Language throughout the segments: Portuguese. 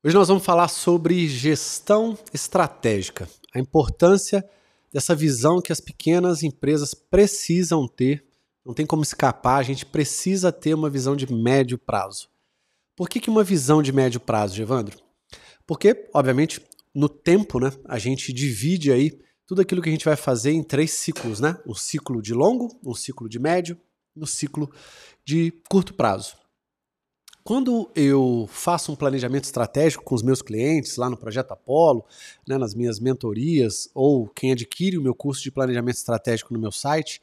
Hoje nós vamos falar sobre gestão estratégica, a importância dessa visão que as pequenas empresas precisam ter. Não tem como escapar, a gente precisa ter uma visão de médio prazo. Por que uma visão de médio prazo, Evandro? Porque, obviamente, no tempo, né, a gente divide aí tudo aquilo que a gente vai fazer em 3 ciclos, né? Um ciclo de longo, um ciclo de médio e um ciclo de curto prazo. Quando eu faço um planejamento estratégico com os meus clientes lá no Projeto Apollo, né, nas minhas mentorias, ou quem adquire o meu curso de planejamento estratégico no meu site,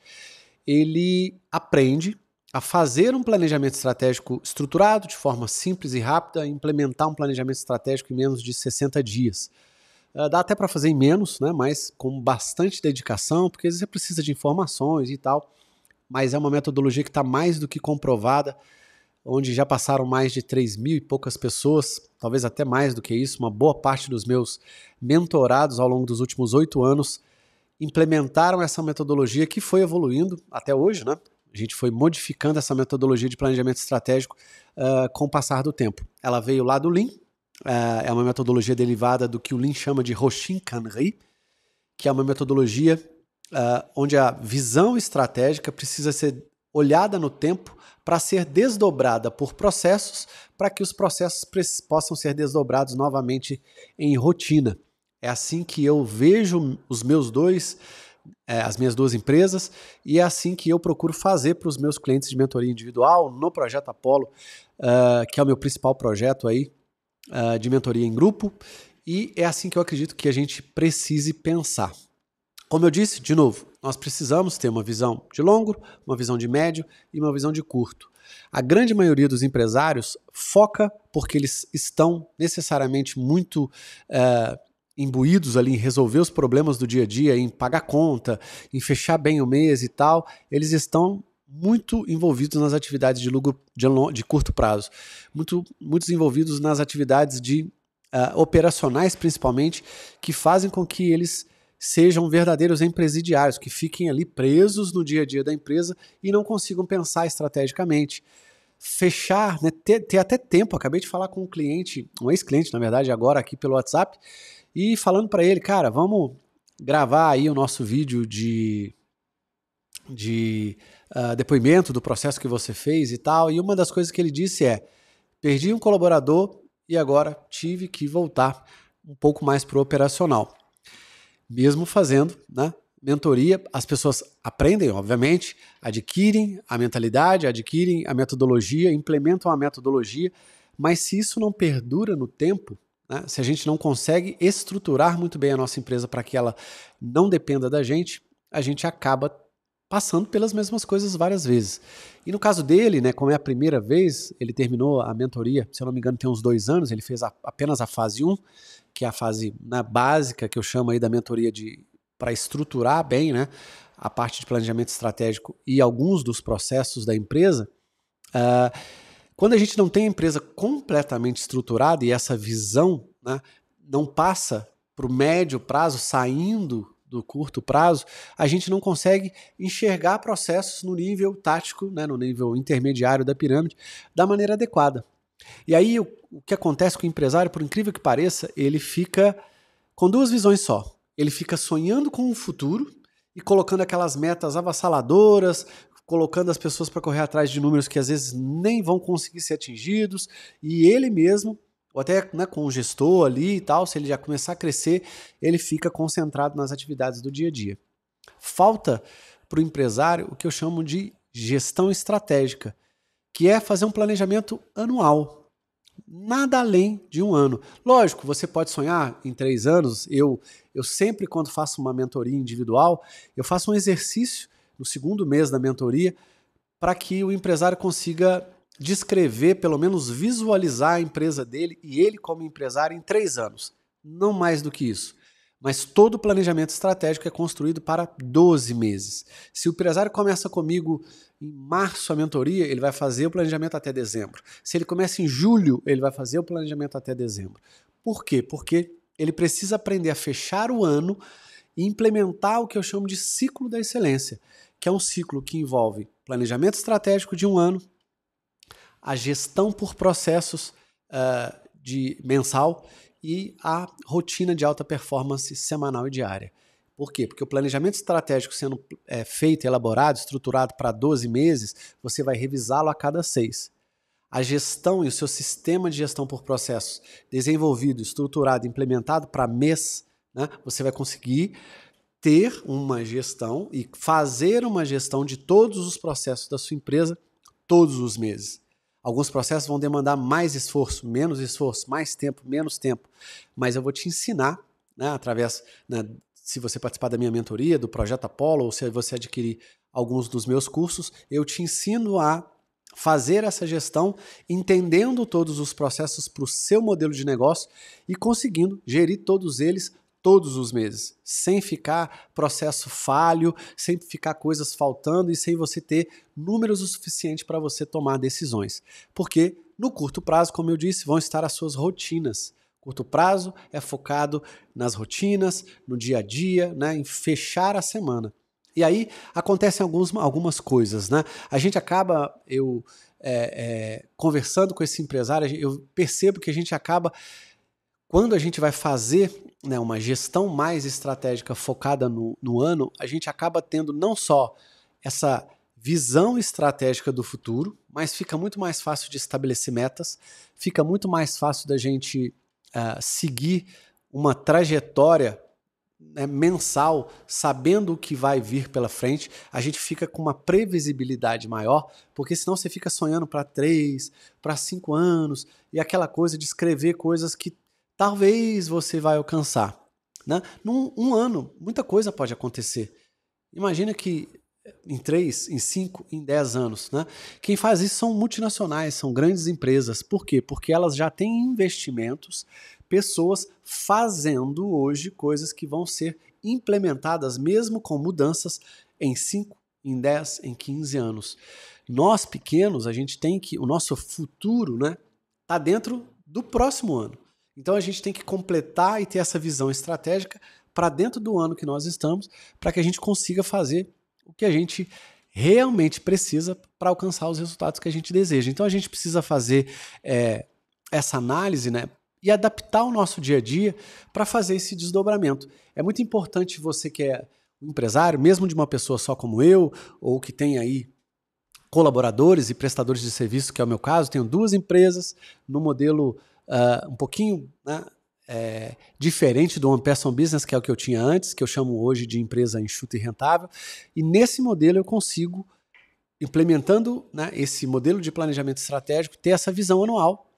ele aprende a fazer um planejamento estratégico estruturado, de forma simples e rápida, e implementar um planejamento estratégico em menos de 60 dias. Dá até para fazer em menos, né, mas com bastante dedicação, porque às vezes você precisa de informações e tal, mas é uma metodologia que está mais do que comprovada, onde já passaram mais de 3.000 e poucas pessoas, talvez até mais do que isso. Uma boa parte dos meus mentorados ao longo dos últimos 8 anos implementaram essa metodologia que foi evoluindo até hoje, né? A gente foi modificando essa metodologia de planejamento estratégico com o passar do tempo. Ela veio lá do Lean, é uma metodologia derivada do que o Lean chama de Hoshin-Kanri, que é uma metodologia onde a visão estratégica precisa ser olhada no tempo para ser desdobrada por processos, para que os processos possam ser desdobrados novamente em rotina. É assim que eu vejo as minhas duas empresas, e é assim que eu procuro fazer para os meus clientes de mentoria individual no Projeto Apollo, que é o meu principal projeto aí, de mentoria em grupo, e é assim que eu acredito que a gente precise pensar. Como eu disse, de novo, nós precisamos ter uma visão de longo, uma visão de médio e uma visão de curto. A grande maioria dos empresários foca porque eles estão necessariamente muito imbuídos ali em resolver os problemas do dia a dia, em pagar conta, em fechar bem o mês e tal. Eles estão muito envolvidos nas atividades de curto prazo, muitos envolvidos nas atividades operacionais, principalmente, que fazem com que eles sejam verdadeiros empresariários, que fiquem ali presos no dia a dia da empresa e não consigam pensar estrategicamente. Fechar, né, ter até tempo. Acabei de falar com um cliente, um ex-cliente, na verdade, agora aqui pelo WhatsApp, e falando para ele, cara, vamos gravar aí o nosso vídeo de depoimento do processo que você fez e tal. E uma das coisas que ele disse é: perdi um colaborador e agora tive que voltar um pouco mais para o operacional. Mesmo fazendo, né, mentoria, as pessoas aprendem, obviamente, adquirem a mentalidade, adquirem a metodologia, implementam a metodologia, mas se isso não perdura no tempo, né, se a gente não consegue estruturar muito bem a nossa empresa para que ela não dependa da gente, a gente acaba passando pelas mesmas coisas várias vezes. E no caso dele, né, como é a primeira vez, ele terminou a mentoria, se eu não me engano tem uns 2 anos, ele fez apenas a fase 1, que é a fase, né, básica, que eu chamo aí da mentoria para estruturar bem, né, a parte de planejamento estratégico e alguns dos processos da empresa. Quando a gente não tem a empresa completamente estruturada e essa visão, né, não passa para o médio prazo, saindo do curto prazo, a gente não consegue enxergar processos no nível tático, né, no nível intermediário da pirâmide, da maneira adequada. E aí o que acontece com o empresário, por incrível que pareça, ele fica com 2 visões só. Ele fica sonhando com o futuro e colocando aquelas metas avassaladoras, colocando as pessoas para correr atrás de números que às vezes nem vão conseguir ser atingidos, e ele mesmo, ou até, né, com o gestor ali e tal, se ele já começar a crescer, ele fica concentrado nas atividades do dia a dia. Falta para o empresário o que eu chamo de gestão estratégica, que é fazer um planejamento anual, nada além de 1 ano. Lógico, você pode sonhar em 3 anos, eu sempre, quando faço uma mentoria individual, eu faço um exercício no 2º mês da mentoria para que o empresário consiga descrever, pelo menos visualizar a empresa dele e ele como empresário em 3 anos, não mais do que isso. Mas todo o planejamento estratégico é construído para 12 meses. Se o empresário começa comigo em março a mentoria, ele vai fazer o planejamento até dezembro. Se ele começa em julho, ele vai fazer o planejamento até dezembro. Por quê? Porque ele precisa aprender a fechar o ano e implementar o que eu chamo de ciclo da excelência, que é um ciclo que envolve planejamento estratégico de 1 ano, a gestão por processos de mensal e a rotina de alta performance semanal e diária. Por quê? Porque o planejamento estratégico sendo feito, elaborado, estruturado para 12 meses, você vai revisá-lo a cada 6. A gestão e o seu sistema de gestão por processos desenvolvido, estruturado, implementado para mês, né, você vai conseguir ter uma gestão e fazer uma gestão de todos os processos da sua empresa todos os meses. Alguns processos vão demandar mais esforço, mais tempo, menos tempo, mas eu vou te ensinar, né, através, né, se você participar da minha mentoria, do Projeto Apollo, ou se você adquirir alguns dos meus cursos, eu te ensino a fazer essa gestão, entendendo todos os processos para o seu modelo de negócio e conseguindo gerir todos eles todos os meses, sem ficar processo falho, sem ficar coisas faltando e sem você ter números o suficiente para você tomar decisões. Porque no curto prazo, como eu disse, vão estar as suas rotinas. Curto prazo é focado nas rotinas, no dia a dia, né, em fechar a semana. E aí acontecem algumas coisas, né? A gente acaba, conversando com esse empresário, eu percebo que a gente acaba, quando a gente vai fazer, né, uma gestão mais estratégica focada no ano, a gente acaba tendo não só essa visão estratégica do futuro, mas fica muito mais fácil de estabelecer metas, fica muito mais fácil da gente seguir uma trajetória, né, mensal, sabendo o que vai vir pela frente. A gente fica com uma previsibilidade maior, porque senão você fica sonhando para 3, para 5 anos, e aquela coisa de escrever coisas que talvez você vai alcançar, né? Num ano, muita coisa pode acontecer. Imagina que em 3, em 5, em 10 anos, né? Quem faz isso são multinacionais, são grandes empresas. Por quê? Porque elas já têm investimentos, pessoas fazendo hoje coisas que vão ser implementadas mesmo com mudanças em 5, em 10, em 15 anos. Nós pequenos, a gente tem que, o nosso futuro, né, tá dentro do próximo ano. Então a gente tem que completar e ter essa visão estratégica para dentro do ano que nós estamos, para que a gente consiga fazer o que a gente realmente precisa para alcançar os resultados que a gente deseja. Então a gente precisa fazer essa análise, né, e adaptar o nosso dia a dia para fazer esse desdobramento. É muito importante você que é um empresário, mesmo de uma pessoa só como eu, ou que tem aí colaboradores e prestadores de serviço, que é o meu caso, tenho 2 empresas no modelo um pouquinho, né, diferente do One Person Business, que é o que eu tinha antes, que eu chamo hoje de empresa enxuta e rentável. E nesse modelo eu consigo, implementando, né, esse modelo de planejamento estratégico, ter essa visão anual,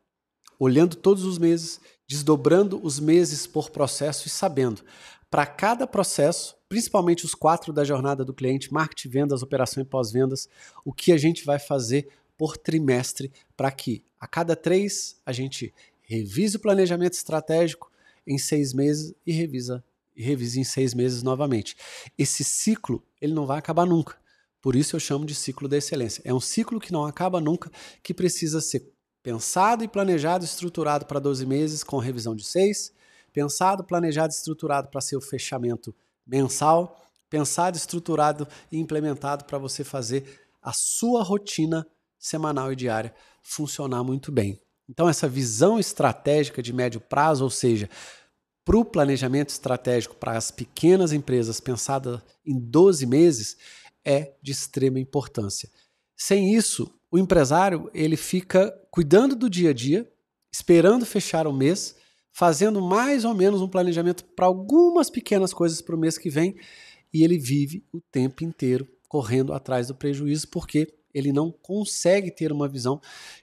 olhando todos os meses, desdobrando os meses por processo e sabendo, para cada processo, principalmente os 4 da jornada do cliente, marketing, vendas, operação e pós-vendas, o que a gente vai fazer por trimestre, para que a cada 3 a gente revise o planejamento estratégico em 6 meses e revise em 6 meses novamente. Esse ciclo, ele não vai acabar nunca. Por isso eu chamo de ciclo da excelência. É um ciclo que não acaba nunca, que precisa ser pensado e planejado, estruturado para 12 meses com revisão de 6, pensado, planejado e estruturado para ser o fechamento mensal, pensado, estruturado e implementado para você fazer a sua rotina semanal e diária funcionar muito bem. Então essa visão estratégica de médio prazo, ou seja, para o planejamento estratégico para as pequenas empresas pensada em 12 meses, é de extrema importância. Sem isso, o empresário ele fica cuidando do dia a dia, esperando fechar o mês, fazendo mais ou menos um planejamento para algumas pequenas coisas para o mês que vem, e ele vive o tempo inteiro correndo atrás do prejuízo, porque ele não consegue ter uma visão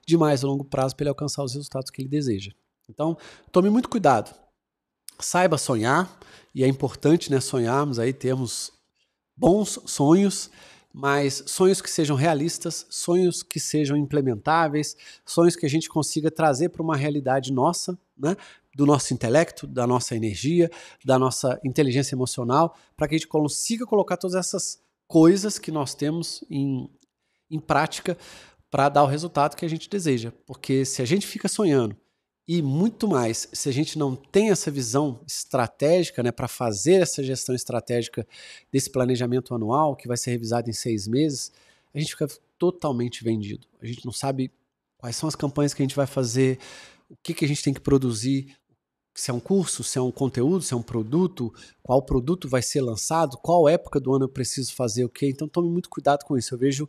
de mais longo prazo para ele alcançar os resultados que ele deseja. Então, tome muito cuidado. Saiba sonhar, e é importante, né, sonharmos, aí, termos bons sonhos, mas sonhos que sejam realistas, sonhos que sejam implementáveis, sonhos que a gente consiga trazer para uma realidade nossa, né, do nosso intelecto, da nossa energia, da nossa inteligência emocional, para que a gente consiga colocar todas essas coisas que nós temos em prática para dar o resultado que a gente deseja. Porque se a gente fica sonhando, e muito mais, se a gente não tem essa visão estratégica, né, para fazer essa gestão estratégica desse planejamento anual, que vai ser revisado em 6 meses, a gente fica totalmente vendido. A gente não sabe quais são as campanhas que a gente vai fazer, o que a gente tem que produzir, se é um curso, se é um conteúdo, se é um produto, qual produto vai ser lançado, qual época do ano eu preciso fazer o quê. Então tome muito cuidado com isso. Eu vejo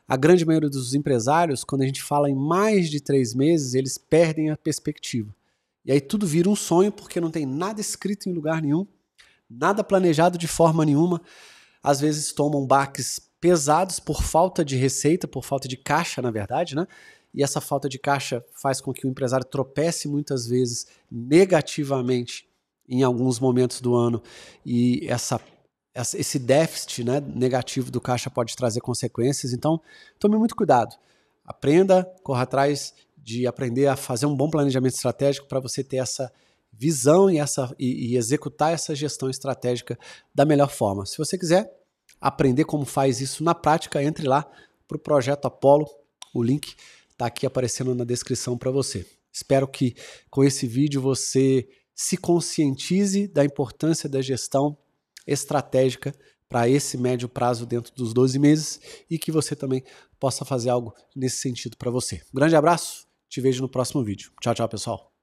a grande maioria dos empresários, quando a gente fala em mais de 3 meses, eles perdem a perspectiva. E aí tudo vira um sonho porque não tem nada escrito em lugar nenhum, nada planejado de forma nenhuma. Às vezes tomam baques pesados por falta de receita, por falta de caixa, na verdade, né? E essa falta de caixa faz com que o empresário tropece muitas vezes negativamente em alguns momentos do ano, e esse déficit, né, negativo do caixa pode trazer consequências. Então, tome muito cuidado. Aprenda, corra atrás de aprender a fazer um bom planejamento estratégico para você ter essa visão e executar essa gestão estratégica da melhor forma. Se você quiser aprender como faz isso na prática, entre lá para o Projeto Apollo. O link está aqui aparecendo na descrição para você. Espero que com esse vídeo você se conscientize da importância da gestão estratégica para esse médio prazo dentro dos 12 meses e que você também possa fazer algo nesse sentido para você. Um grande abraço, te vejo no próximo vídeo. Tchau, tchau, pessoal.